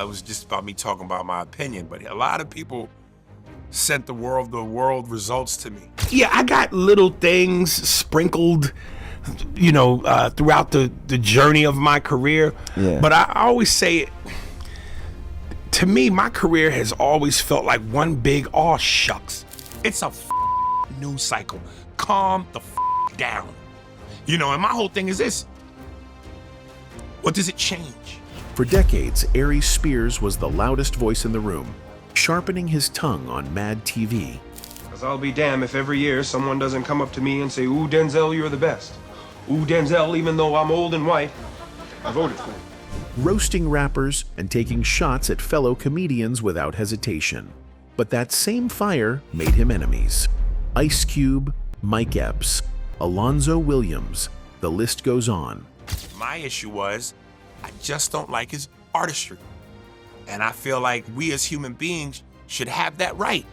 It was just about me talking about my opinion, but a lot of people sent the world results to me. Yeah, I got little things sprinkled, throughout the journey of my career. Yeah. But I always say, to me, my career has always felt like one big aw shucks. It's a news cycle. Calm the down. And my whole thing is this: what does it change? For decades, Aries Spears was the loudest voice in the room, sharpening his tongue on Mad TV. Because I'll be damned if every year someone doesn't come up to me and say, "Ooh, Denzel, you're the best. Ooh, Denzel, even though I'm old and white, I voted for you." Roasting rappers and taking shots at fellow comedians without hesitation. But that same fire made him enemies. Ice Cube, Mike Epps, Alonzo Williams, the list goes on. My issue was, I just don't like his artistry. And I feel like we as human beings should have that right.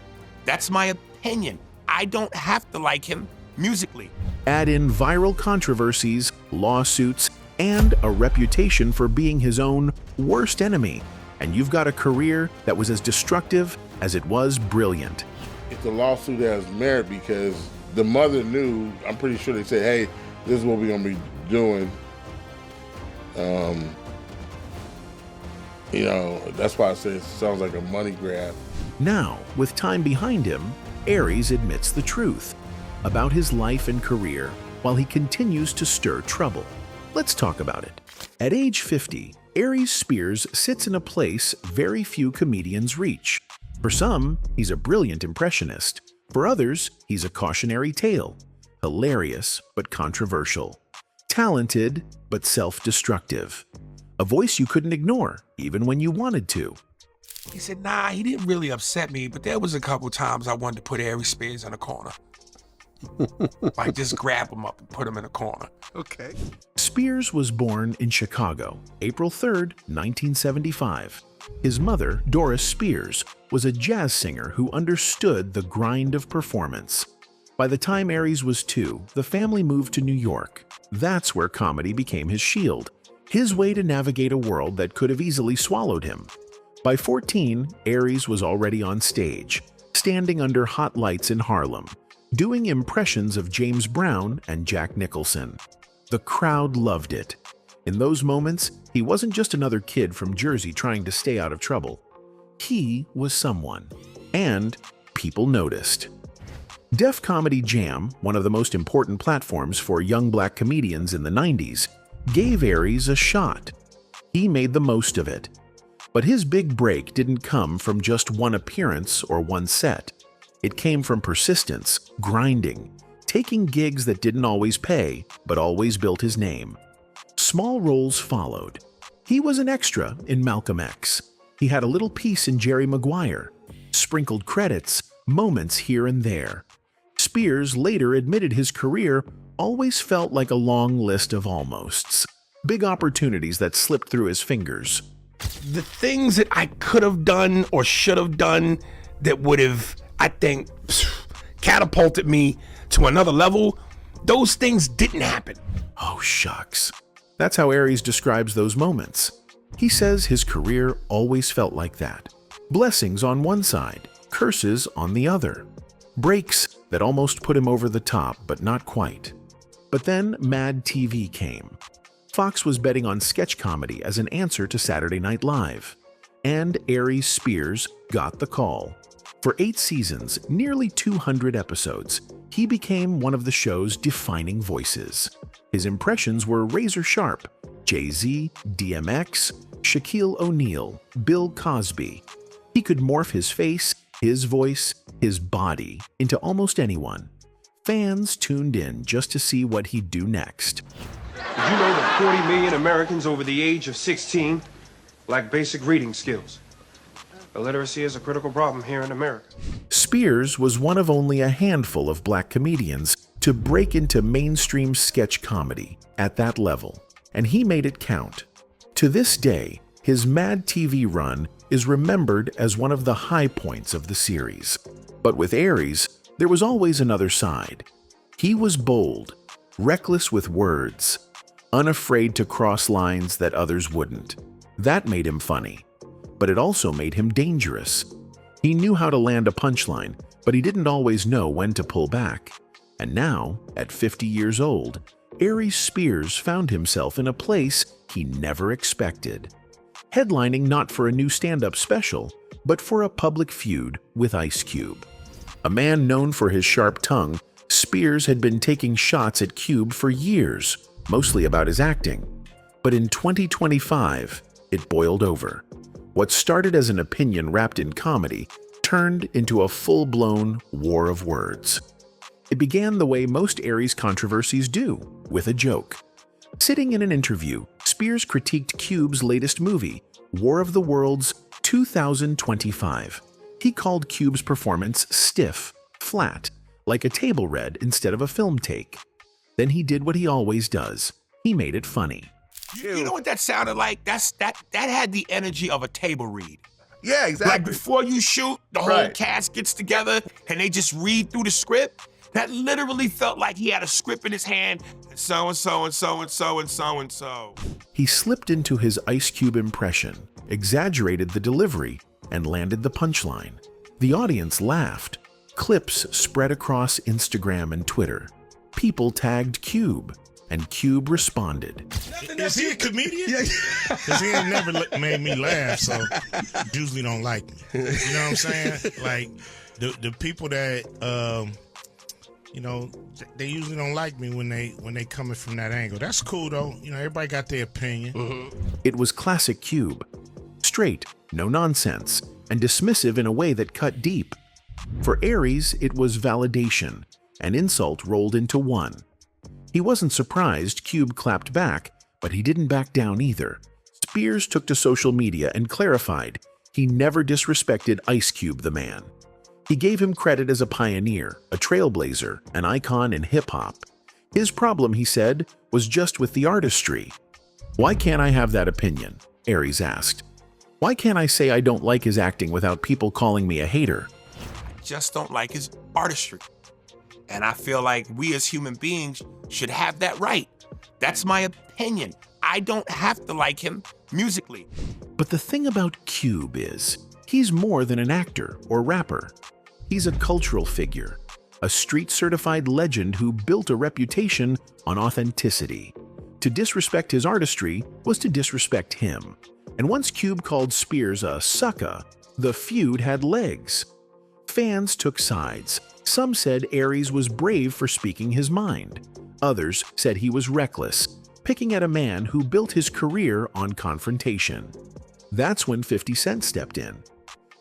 That's my opinion. I don't have to like him musically. Add in viral controversies, lawsuits, and a reputation for being his own worst enemy, and you've got a career that was as destructive as it was brilliant. It's a lawsuit that has merit because the mother knew. I'm pretty sure they said, "Hey, this is what we're gonna be doing." That's why I say it sounds like a money grab. Now, with time behind him, Aries admits the truth about his life and career while he continues to stir trouble. Let's talk about it. At age 50, Aries Spears sits in a place very few comedians reach. For some, he's a brilliant impressionist. For others, he's a cautionary tale. Hilarious, but controversial. Talented, but self-destructive. A voice you couldn't ignore, even when you wanted to. He said, nah, he didn't really upset me, but there was a couple times I wanted to put Aries Spears in a corner. Like just grab him up and put him in a corner. Okay. Spears was born in Chicago, April 3rd, 1975. His mother, Doris Spears, was a jazz singer who understood the grind of performance. By the time Aries was 2, the family moved to New York. That's where comedy became his shield, his way to navigate a world that could have easily swallowed him. By 14, Aries was already on stage, standing under hot lights in Harlem, doing impressions of James Brown and Jack Nicholson. The crowd loved it. In those moments, he wasn't just another kid from Jersey trying to stay out of trouble. He was someone, and people noticed. Def Comedy Jam, one of the most important platforms for young black comedians in the 90s, gave Aries a shot. He made the most of it. But his big break didn't come from just one appearance or one set. It came from persistence, grinding, taking gigs that didn't always pay, but always built his name. Small roles followed. He was an extra in Malcolm X. He had a little piece in Jerry Maguire. Sprinkled credits, moments here and there. Spears later admitted his career always felt like a long list of almosts. Big opportunities that slipped through his fingers. The things that I could have done or should have done that would have, I think, catapulted me to another level, those things didn't happen. Oh, shucks. That's how Aries describes those moments. He says his career always felt like that. Blessings on one side, curses on the other. Breaks that almost put him over the top, but not quite. But then Mad TV came. Fox was betting on sketch comedy as an answer to Saturday Night Live. And Aries Spears got the call. For 8 seasons, nearly 200 episodes, he became one of the show's defining voices. His impressions were razor sharp. Jay-Z, DMX, Shaquille O'Neal, Bill Cosby. He could morph his face, his voice, his body into almost anyone. Fans tuned in just to see what he'd do next. Did you know that 40 million Americans over the age of 16 lack basic reading skills? Illiteracy is a critical problem here in America. Spears was one of only a handful of black comedians to break into mainstream sketch comedy at that level, and he made it count. To this day, his Mad TV run is remembered as one of the high points of the series. But with Aries, there was always another side. He was bold, reckless with words, unafraid to cross lines that others wouldn't. That made him funny. but it also made him dangerous. He knew how to land a punchline, but he didn't always know when to pull back. And now, at 50 years old, Aries Spears found himself in a place he never expected. Headlining not for a new stand-up special, but for a public feud with Ice Cube. A man known for his sharp tongue, Spears had been taking shots at Cube for years, mostly about his acting. But in 2025, it boiled over. What started as an opinion wrapped in comedy turned into a full-blown war of words. It began the way most Aries controversies do, with a joke. Sitting in an interview, Spears critiqued Cube's latest movie, War of the Worlds 2025. He called Cube's performance stiff, flat, like a table read instead of a film take. Then he did what he always does. He made it funny. You know what that sounded like? That had the energy of a table read. Yeah, exactly. Like before you shoot, the whole cast gets together and they just read through the script. That literally felt like he had a script in his hand, and so and so and so and so and so and so. He slipped into his Ice Cube impression, exaggerated the delivery, and landed the punchline. The audience laughed. Clips spread across Instagram and Twitter. People tagged Cube, and Cube responded. Is he a comedian? Because he ain't never made me laugh, so usually don't like me. You know what I'm saying? Like, the people that, they usually don't like me when they coming from that angle. That's cool, though. You know, everybody got their opinion. It was classic Cube. Straight, no nonsense, and dismissive in a way that cut deep. For Aries, it was validation, an insult rolled into one. He wasn't surprised Cube clapped back, but he didn't back down either. Spears took to social media and clarified he never disrespected Ice Cube the man. He gave him credit as a pioneer, a trailblazer, an icon in hip-hop. His problem, he said, was just with the artistry. "Why can't I have that opinion?" Aries asked. "Why can't I say I don't like his acting without people calling me a hater?" Just don't like his artistry. And I feel like we as human beings should have that right. That's my opinion. I don't have to like him musically. But the thing about Cube is, he's more than an actor or rapper. He's a cultural figure, a street-certified legend who built a reputation on authenticity. To disrespect his artistry was to disrespect him. And once Cube called Spears a sucker, the feud had legs. Fans took sides. Some said Aries was brave for speaking his mind. Others said he was reckless, picking at a man who built his career on confrontation. That's when 50 Cent stepped in.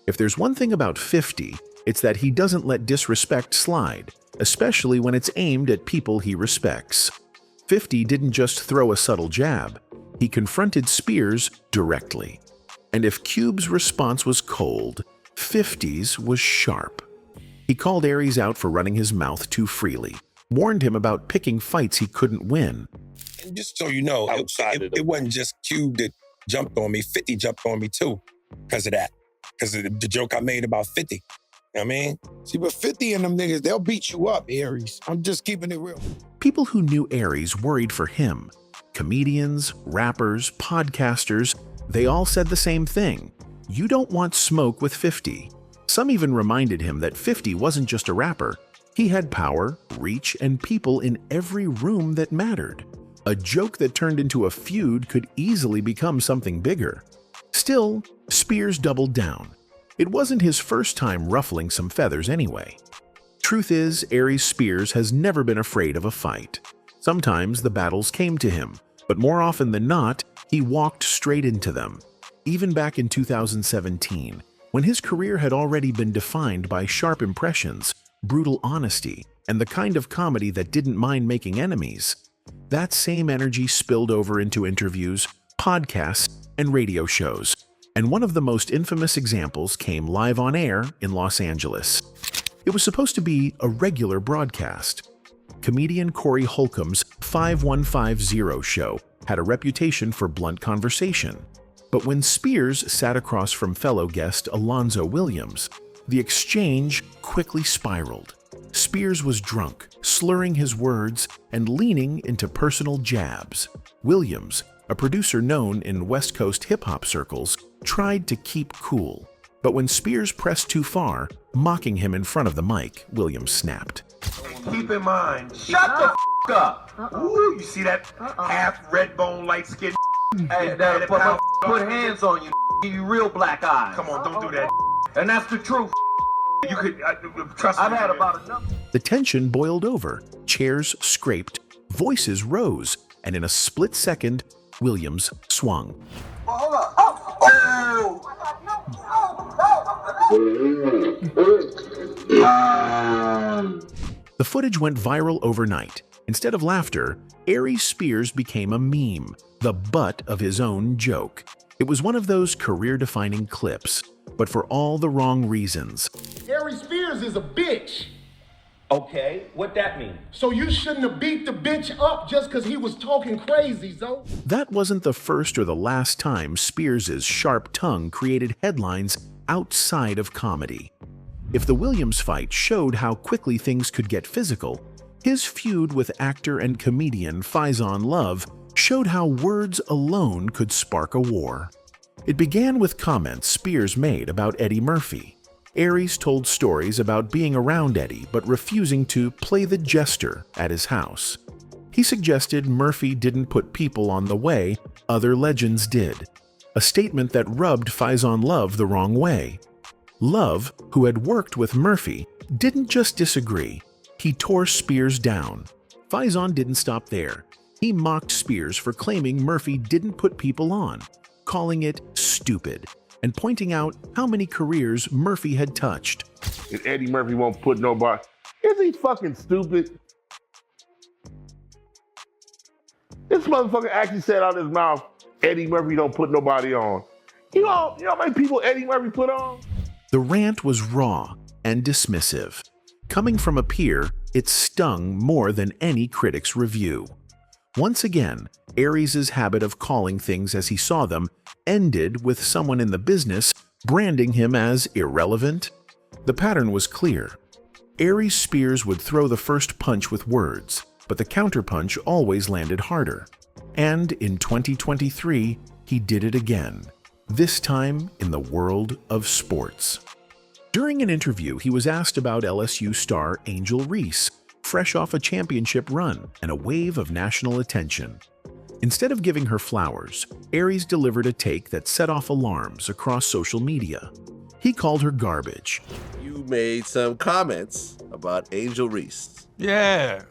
If there's one thing about 50, it's that he doesn't let disrespect slide, especially when it's aimed at people he respects. 50 didn't just throw a subtle jab. He confronted Spears directly. And if Cube's response was cold, 50's was sharp. He called Aries out for running his mouth too freely, warned him about picking fights he couldn't win. And just so you know, it wasn't just Cube that jumped on me. 50 jumped on me too because of that. Because of the joke I made about 50. You know what I mean? See, but 50 and them niggas, they'll beat you up, Aries. I'm just keeping it real. People who knew Aries worried for him. Comedians, rappers, podcasters, they all said the same thing. You don't want smoke with 50. Some even reminded him that 50 wasn't just a rapper. He had power, reach, and people in every room that mattered. A joke that turned into a feud could easily become something bigger. Still, Spears doubled down. It wasn't his first time ruffling some feathers anyway. Truth is, Aries Spears has never been afraid of a fight. Sometimes the battles came to him, but more often than not, he walked straight into them. Even back in 2017, when his career had already been defined by sharp impressions, brutal honesty, and the kind of comedy that didn't mind making enemies, that same energy spilled over into interviews, podcasts, and radio shows. And one of the most infamous examples came live on air in Los Angeles. It was supposed to be a regular broadcast. Comedian Corey Holcomb's 5150 show had a reputation for blunt conversation. But when Spears sat across from fellow guest Alonzo Williams, the exchange quickly spiraled. Spears was drunk, slurring his words and leaning into personal jabs. Williams, a producer known in West Coast hip-hop circles, tried to keep cool. But when Spears pressed too far, mocking him in front of the mic, Williams snapped. Keep in mind, shut the f up. Ooh, you see that half red bone, light skin? Hey, put hands on you, give you real black eyes. Come on, don't do that. And that's the truth. You could trust me. I've had about enough. The tension boiled over, chairs scraped, voices rose, and in a split second, Williams swung. Hold up. Oh! The footage went viral overnight. Instead of laughter, Aries Spears became a meme, the butt of his own joke. It was one of those career-defining clips, but for all the wrong reasons. Aries Spears is a bitch. Okay, what that mean? So you shouldn't have beat the bitch up just because he was talking crazy, Zo. That wasn't the first or the last time Spears' sharp tongue created headlines outside of comedy. If the Williams fight showed how quickly things could get physical, his feud with actor and comedian Faizon Love showed how words alone could spark a war. It began with comments Spears made about Eddie Murphy. Aries told stories about being around Eddie but refusing to play the jester at his house. He suggested Murphy didn't put people on the way other legends did, a statement that rubbed Faizon Love the wrong way. Love, who had worked with Murphy, didn't just disagree, he tore Spears down. Faizon didn't stop there. He mocked Spears for claiming Murphy didn't put people on, calling it stupid, and pointing out how many careers Murphy had touched. And Eddie Murphy won't put nobody. Is he fucking stupid? This motherfucker actually said out of his mouth, Eddie Murphy don't put nobody on. You know how many people Eddie Murphy put on? The rant was raw and dismissive. Coming from a peer, it stung more than any critic's review. Once again, Aries' habit of calling things as he saw them ended with someone in the business branding him as irrelevant. The pattern was clear. Aries Spears would throw the first punch with words, but the counterpunch always landed harder. And in 2023, he did it again, this time in the world of sports. During an interview, he was asked about LSU star Angel Reese, fresh off a championship run and a wave of national attention. Instead of giving her flowers, Aries delivered a take that set off alarms across social media. He called her garbage. You made some comments about Angel Reese. Yeah.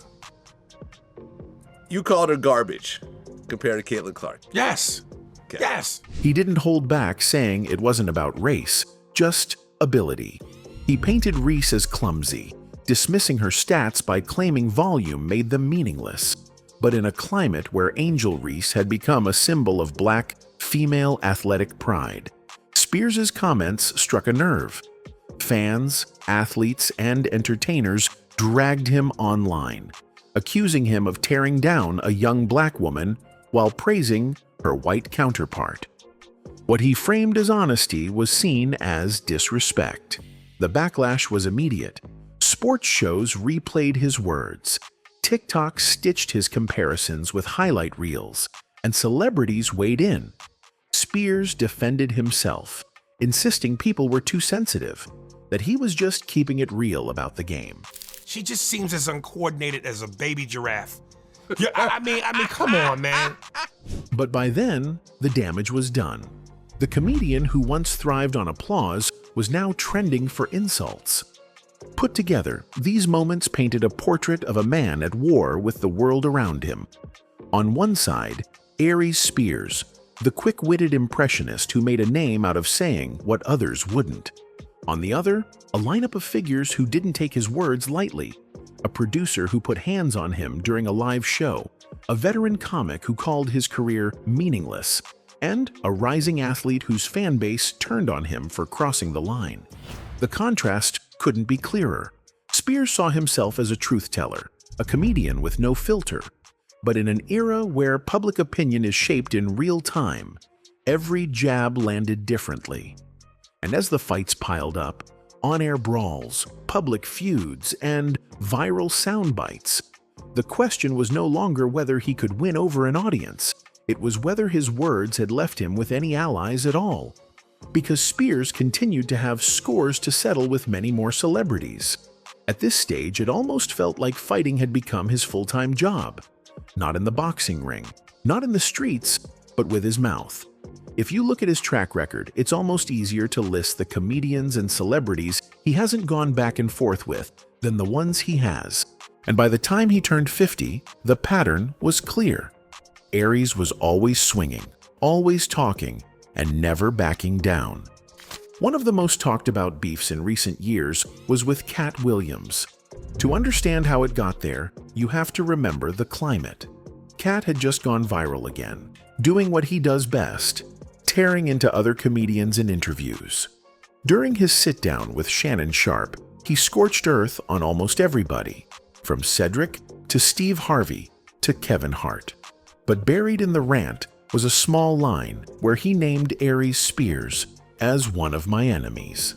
You called her garbage compared to Caitlin Clark. Yes. Okay. Yes. He didn't hold back, saying it wasn't about race, just ability. He painted Reese as clumsy, dismissing her stats by claiming volume made them meaningless. But in a climate where Angel Reese had become a symbol of black, female athletic pride, Spears' comments struck a nerve. Fans, athletes, and entertainers dragged him online, accusing him of tearing down a young black woman while praising her white counterpart. What he framed as honesty was seen as disrespect. The backlash was immediate. Sports shows replayed his words. TikTok stitched his comparisons with highlight reels, and celebrities weighed in. Spears defended himself, insisting people were too sensitive, that he was just keeping it real about the game. She just seems as uncoordinated as a baby giraffe. Yeah, I mean, come on, man. But by then, the damage was done. The comedian who once thrived on applause was now trending for insults. Put together, these moments painted a portrait of a man at war with the world around him. On one side, Aries Spears, the quick-witted impressionist who made a name out of saying what others wouldn't. On the other, a lineup of figures who didn't take his words lightly. A producer who put hands on him during a live show, a veteran comic who called his career meaningless, and a rising athlete whose fan base turned on him for crossing the line. The contrast couldn't be clearer. Spears saw himself as a truth-teller, a comedian with no filter. But in an era where public opinion is shaped in real time, every jab landed differently. And as the fights piled up, on-air brawls, public feuds, and viral sound bites, the question was no longer whether he could win over an audience. It was whether his words had left him with any allies at all, because Spears continued to have scores to settle with many more celebrities. At this stage, it almost felt like fighting had become his full-time job. Not in the boxing ring, not in the streets, but with his mouth. If you look at his track record, it's almost easier to list the comedians and celebrities he hasn't gone back and forth with than the ones he has. And by the time he turned 50, the pattern was clear. Aries was always swinging, always talking, and never backing down. One of the most talked about beefs in recent years was with Cat Williams. To understand how it got there, you have to remember the climate. Cat had just gone viral again, doing what he does best, tearing into other comedians in interviews. During his sit-down with Shannon Sharpe, he scorched earth on almost everybody, from Cedric to Steve Harvey to Kevin Hart. But buried in the rant was a small line where he named Aries Spears as one of my enemies.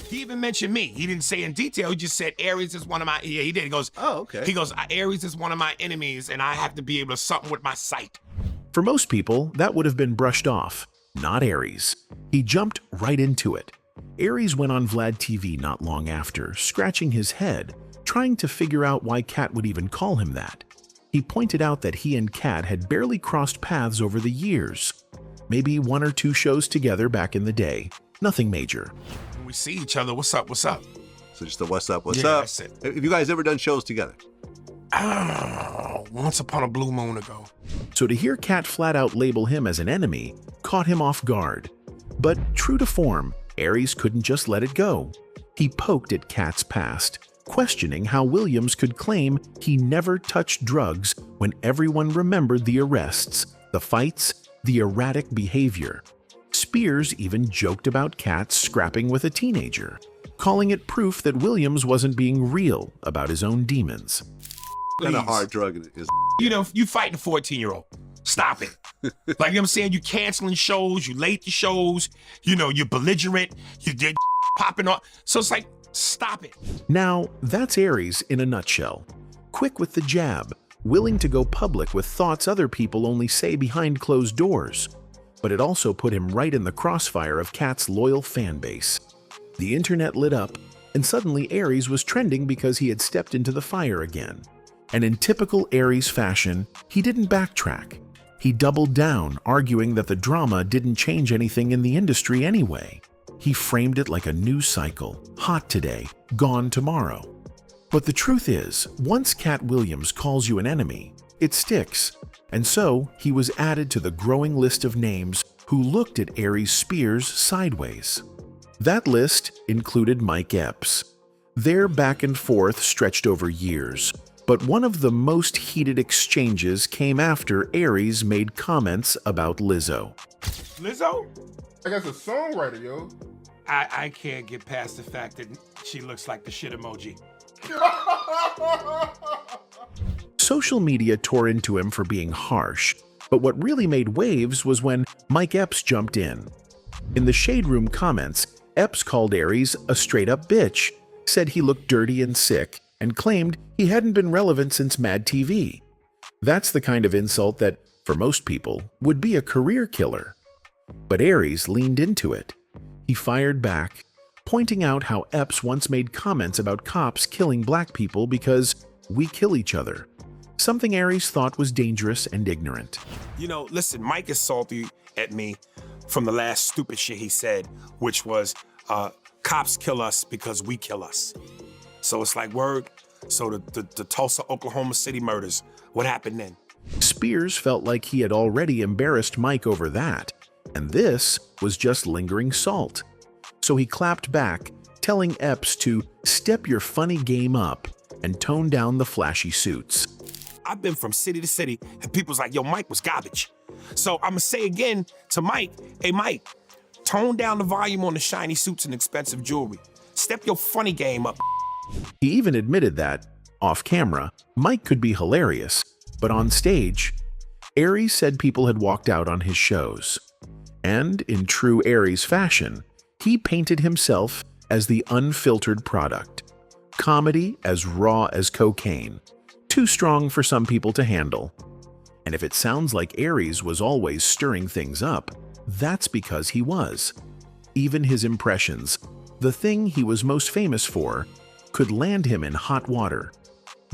He even mentioned me. He didn't say in detail. He just said Aries is one of my. Yeah, he did. He goes, oh, okay. He goes, Aries is one of my enemies, and I have to be able to something with my sight. For most people, that would have been brushed off. Not Aries. He jumped right into it. Aries went on Vlad TV not long after, scratching his head, trying to figure out why Cat would even call him that. He pointed out that he and Cat had barely crossed paths over the years. Maybe 1 or 2 shows together back in the day. Nothing major. When we see each other, what's up, what's up? So just a what's up, what's Yeah, up? that's it. Have you guys ever done shows together? Once upon a blue moon ago. So to hear Cat flat out label him as an enemy caught him off guard. But true to form, Aries couldn't just let it go. He poked at Cat's past, questioning how Williams could claim he never touched drugs when everyone remembered the arrests, the fights, the erratic behavior. Spears even joked about Cat scrapping with a teenager, calling it proof that Williams wasn't being real about his own demons. Kind of hard drug is. You know, you fighting a 14-year-old. Stop it. Like, you know what I'm saying? You canceling shows, you late to shows, you know, you're belligerent, you did popping off. So it's like, stop it. Now, that's Aries in a nutshell. Quick with the jab, willing to go public with thoughts other people only say behind closed doors. But it also put him right in the crossfire of Cat's loyal fan base. The internet lit up, and suddenly Aries was trending because he had stepped into the fire again. And in typical Aries fashion, he didn't backtrack. He doubled down, arguing that the drama didn't change anything in the industry anyway. He framed it like a news cycle, hot today, gone tomorrow. But the truth is, once Cat Williams calls you an enemy, it sticks. And so, he was added to the growing list of names who looked at Aries Spears sideways. That list included Mike Epps. Their back and forth stretched over years, but one of the most heated exchanges came after Aries made comments about Lizzo. Lizzo? I guess a songwriter, yo. I can't get past the fact that she looks like the shit emoji. Social media tore into him for being harsh, but what really made waves was when Mike Epps jumped in. In the Shade Room comments, Epps called Aries a straight-up bitch, said he looked dirty and sick, and claimed he hadn't been relevant since Mad TV. That's the kind of insult that, for most people, would be a career killer. But Aries leaned into it. He fired back, pointing out how Epps once made comments about cops killing black people because we kill each other, something Aries thought was dangerous and ignorant. You know, listen, Mike is salty at me from the last stupid shit he said, which was, cops kill us because we kill us. So it's like, word. So the Tulsa, Oklahoma City murders, what happened then? Spears felt like he had already embarrassed Mike over that, and this was just lingering salt. So he clapped back, telling Epps to step your funny game up and tone down the flashy suits. I've been from city to city, and people's like, yo, Mike was garbage. So I'm gonna say again to Mike, hey, Mike, tone down the volume on the shiny suits and expensive jewelry. Step your funny game up. He even admitted that, off camera, Mike could be hilarious, but on stage, Aries said people had walked out on his shows. And in true Aries fashion, he painted himself as the unfiltered product. Comedy as raw as cocaine, too strong for some people to handle. And if it sounds like Aries was always stirring things up, that's because he was. Even his impressions, the thing he was most famous for, could land him in hot water.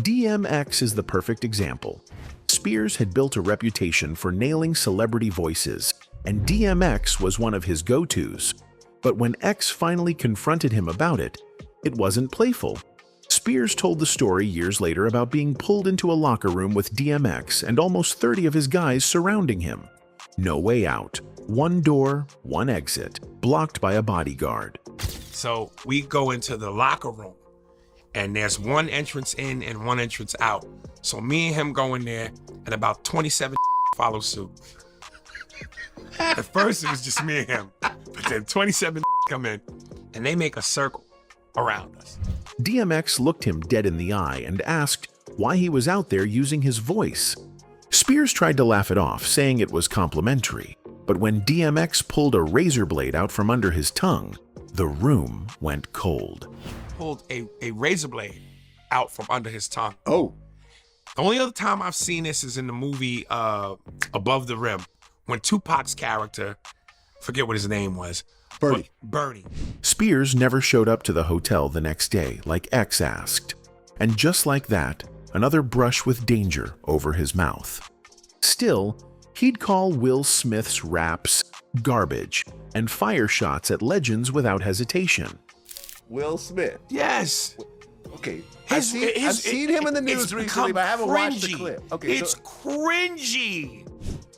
DMX is the perfect example. Spears had built a reputation for nailing celebrity voices, and DMX was one of his go-tos. But when X finally confronted him about it, it wasn't playful. Spears told the story years later about being pulled into a locker room with DMX and almost 30 of his guys surrounding him. No way out. One door, one exit, blocked by a bodyguard. So we go into the locker room, and there's one entrance in and one entrance out. So me and him go in there, and about 27 follow suit. At first, it was just me and him, but then 27 come in, and they make a circle around us. DMX looked him dead in the eye and asked why he was out there using his voice. Spears tried to laugh it off, saying it was complimentary, but when DMX pulled a razor blade out from under his tongue, the room went cold. Pulled a razor blade out from under his tongue. Oh. The only other time I've seen this is in the movie Above the Rim, when Tupac's character, forget what his name was. Bernie. Spears never showed up to the hotel the next day, like X asked. And just like that, another brush with danger over his mouth. Still, he'd call Will Smith's raps garbage and fire shots at legends without hesitation. Will Smith? Yes. Okay. I've seen him in the news recently, but I haven't watched the clip. Okay, it's cringy.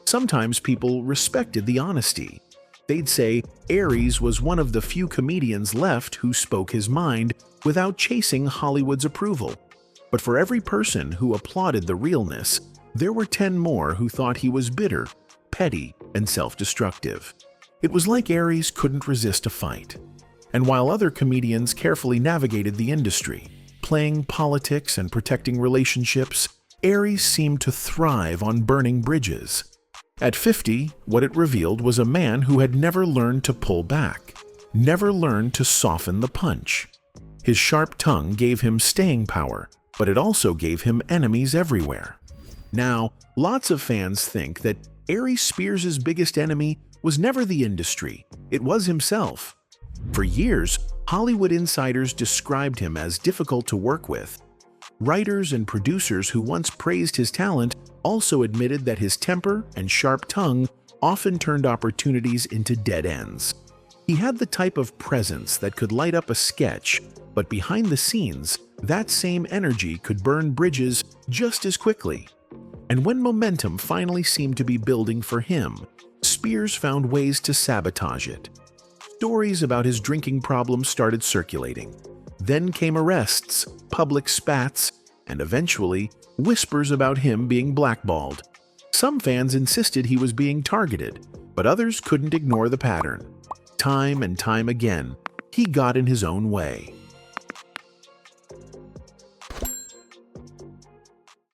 Sometimes people respected the honesty. They'd say Aries was one of the few comedians left who spoke his mind without chasing Hollywood's approval. But for every person who applauded the realness, there were 10 more who thought he was bitter, petty, and self-destructive. It was like Aries couldn't resist a fight. And while other comedians carefully navigated the industry, playing politics and protecting relationships, Aries seemed to thrive on burning bridges. At 50, what it revealed was a man who had never learned to pull back, never learned to soften the punch. His sharp tongue gave him staying power, but it also gave him enemies everywhere. Now, lots of fans think that Aries Spears' biggest enemy was never the industry, it was himself. For years, Hollywood insiders described him as difficult to work with. Writers and producers who once praised his talent also admitted that his temper and sharp tongue often turned opportunities into dead ends. He had the type of presence that could light up a sketch, but behind the scenes, that same energy could burn bridges just as quickly. And when momentum finally seemed to be building for him, Spears found ways to sabotage it. Stories about his drinking problems started circulating. Then came arrests, public spats, and eventually, whispers about him being blackballed. Some fans insisted he was being targeted, but others couldn't ignore the pattern. Time and time again, he got in his own way.